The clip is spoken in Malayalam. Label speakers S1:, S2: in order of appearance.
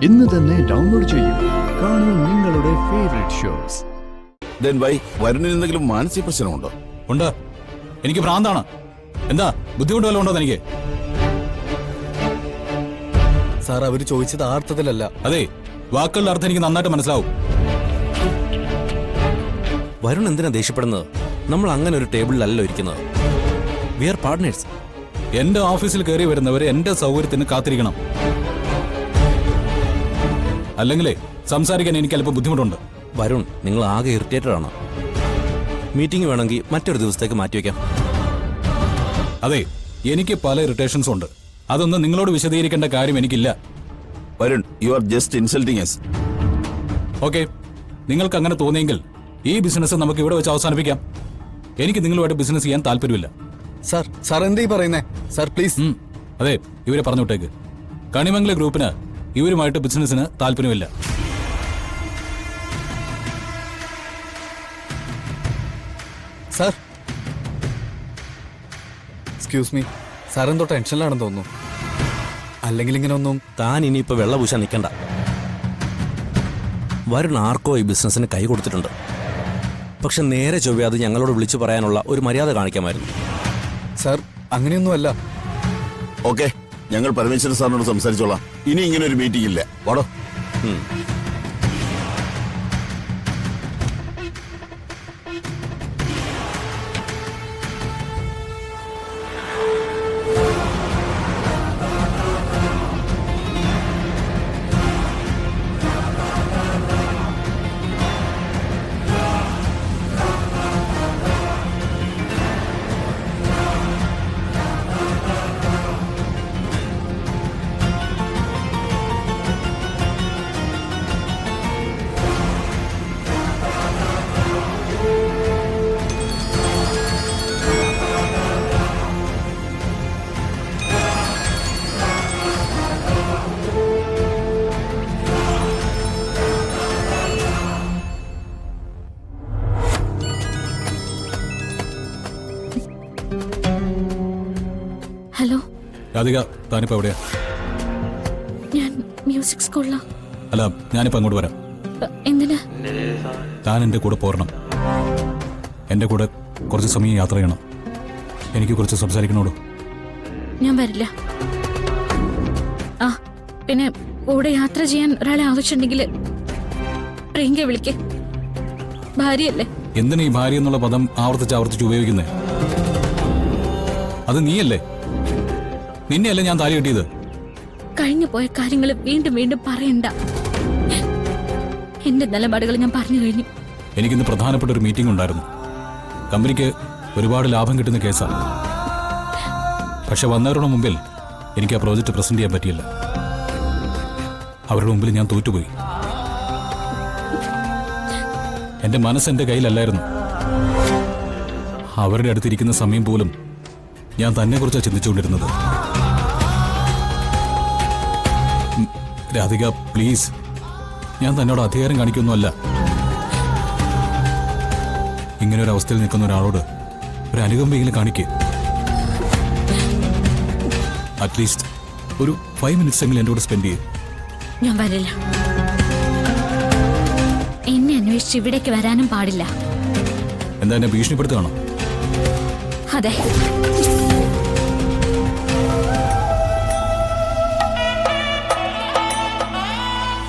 S1: ഇന്ന് തന്നെ ഡൗൺലോഡ് ചെയ്യൂ. കാണൂ നിങ്ങളുടെ ഫേവറേറ്റ് ഷോസ്.
S2: വരുണിന് എന്തെങ്കിലും മാനസിക പ്രശ്നമുണ്ടോ?
S3: ഉണ്ട്. എനിക്ക് ഭ്രാന്താണ്. എന്താ ബുദ്ധിമുട്ട് വല്ലതും ഉണ്ടോ എനിക്ക്?
S4: സാർ, അവര് ചോദിച്ചത് ആ അർത്ഥത്തിലല്ല.
S3: അതെ, വാക്കുകളുടെ അർത്ഥം എനിക്ക് നന്നായിട്ട് മനസ്സിലാവും.
S4: വരുൺ എന്തിനാ ദേഷ്യപ്പെടുന്നത്? നമ്മൾ അങ്ങനെ ഒരു ടേബിളിലല്ലോ ഇരിക്കുന്നത്. We are partners.
S3: എന്റെ ഓഫീസിൽ കയറി വരുന്നവർ എന്റെ സൗകര്യത്തിന് കാത്തിരിക്കണം. അല്ലെങ്കിലേ സംസാരിക്കാൻ എനിക്ക് അല്പം ബുദ്ധിമുട്ടുണ്ട്.
S4: വരുൺ, നിങ്ങൾ ആകെ ഇറിറ്റേറ്റഡ് ആണ്. മീറ്റിംഗ് വേണമെങ്കിൽ മറ്റൊരു ദിവസത്തേക്ക് മാറ്റിവെക്കാം.
S3: അതെ, എനിക്ക് പല ഇറിറ്റേഷൻസ് ഉണ്ട്. അതൊന്നും നിങ്ങളോട് വിശദീകരിക്കേണ്ട കാര്യം എനിക്കില്ല.
S2: Varun, you are just insulting us.
S3: Okay, നിങ്ങൾക്ക് അങ്ങനെ തോന്നിയെങ്കിൽ ഈ ബിസിനസ് നമുക്ക് ഇവിടെ വെച്ച് അവസാനിപ്പിക്കാം. എനിക്ക് നിങ്ങളുമായിട്ട് ബിസിനസ് ചെയ്യാൻ താല്പര്യമില്ല.
S4: സാർ എന്താ ഈ പറയുന്നേ? Sir please.
S3: അതെ, ഇവരെ പറഞ്ഞു വിട്ടേക്ക്. കണിമംഗല ഗ്രൂപ്പിന് ഇവരുമായിട്ട് ബിസിനസ്സിന് താല്പര്യമില്ല.
S4: Sir, excuse me. സാർ എന്തോ ടെൻഷനിലാണെന്ന് തോന്നുന്നു. അല്ലെങ്കിൽ ഇങ്ങനെ ഒന്നും. താൻ ഇനിയിപ്പോ വെള്ളപൂശാൻ നിൽക്കണ്ട. വരുൺ ആർക്കോ ഈ ബിസിനസ്സിന് കൈ കൊടുത്തിട്ടുണ്ട്. പക്ഷെ നേരെ ചൊവ്വേ അത് ഞങ്ങളോട് വിളിച്ചു പറയാനുള്ള ഒരു മര്യാദ കാണിക്കാമായിരുന്നു. സാർ, അങ്ങനെയൊന്നുമല്ല.
S2: ഓക്കെ, ഞങ്ങൾ പരമേശ്വരൻ സാറിനോട് സംസാരിച്ചോളാം. ഇനി ഇങ്ങനെ ഒരു മീറ്റിംഗ് ഇല്ല. വാടോ.
S5: ഹലോ
S3: രാധിക, താനിപ്പോ എവിടെയാ?
S5: ഞാൻ മ്യൂസിക് സ്കൂളിലാ.
S3: അല്ല, ഞാനിപ്പോ അങ്ങോട്ട് വരാം.
S5: എന്തിനാ?
S3: താൻ എന്റെ കൂടെ പോരണം. എന്റെ കൂടെ കുറച്ച് സമയം യാത്ര ചെയ്യണം. എനിക്ക് കുറച്ച് സംസാരിക്കണോടോ.
S5: ഞാൻ വരില്ല. ആ, പിന്നെ കൂടെ യാത്ര ചെയ്യാൻ ഒരാളെ ആവശ്യമുണ്ടെങ്കിൽ പ്രിയങ്ക വിളിക്കേ. ഭാര്യയല്ലേ?
S3: എന്തിനാ ഈ ഭാര്യ എന്നുള്ള പദം ആവർത്തിച്ച് ഉപയോഗിക്കുന്നേ? അത് നീയല്ലേ? നിന്നെയല്ലേ ഞാൻ താലി കെട്ടിയത്?
S5: കഴിഞ്ഞു പോയ കാര്യങ്ങൾ വീണ്ടും വീണ്ടും പറയണ്ട. എന്റെ നിലപാടുകൾ ഞാൻ പറഞ്ഞു കഴിഞ്ഞു.
S3: എനിക്കിന്ന് പ്രധാനപ്പെട്ട ഒരു മീറ്റിംഗ് ഉണ്ടായിരുന്നു. കമ്പനിക്ക് ഒരുപാട് ലാഭം കിട്ടുന്ന കേസാണ്. പക്ഷെ വന്നവരുടെ മുമ്പിൽ എനിക്ക് ആ പ്രോജക്റ്റ് പ്രസന്റ് ചെയ്യാൻ പറ്റിയില്ല. അവരുടെ മുമ്പിൽ ഞാൻ തോറ്റുപോയി. എന്റെ മനസ്സ് എന്റെ കയ്യിലല്ലായിരുന്നു. അവരുടെ അടുത്തിരിക്കുന്ന സമയം പോലും ഞാൻ തന്നെ കുറിച്ചാണ് ചിന്തിച്ചുകൊണ്ടിരുന്നത്. രാധിക, പ്ലീസ്, ഞാൻ തന്നോട് അധികാരം കാണിക്കൊന്നുമല്ല. ഇങ്ങനെ ഒരു അവസ്ഥയിൽ നിൽക്കുന്ന ഒരാളോട് ഒരു അനുകമ്പയെങ്കിലും കാണിക്കേ. അറ്റ്ലീസ്റ്റ് ഒരു 5 minutes എങ്കിലും എൻ്റെ കൂടെ സ്പെൻഡ് ചെയ്യും.
S5: ഞാൻ വരില്ല. എന്നെ അന്വേഷിച്ച് ഇവിടേക്ക് വരാനും പാടില്ല.
S3: എന്താ, എന്നെ ഭീഷണിപ്പെടുത്തുകയാണോ?
S5: അതെ.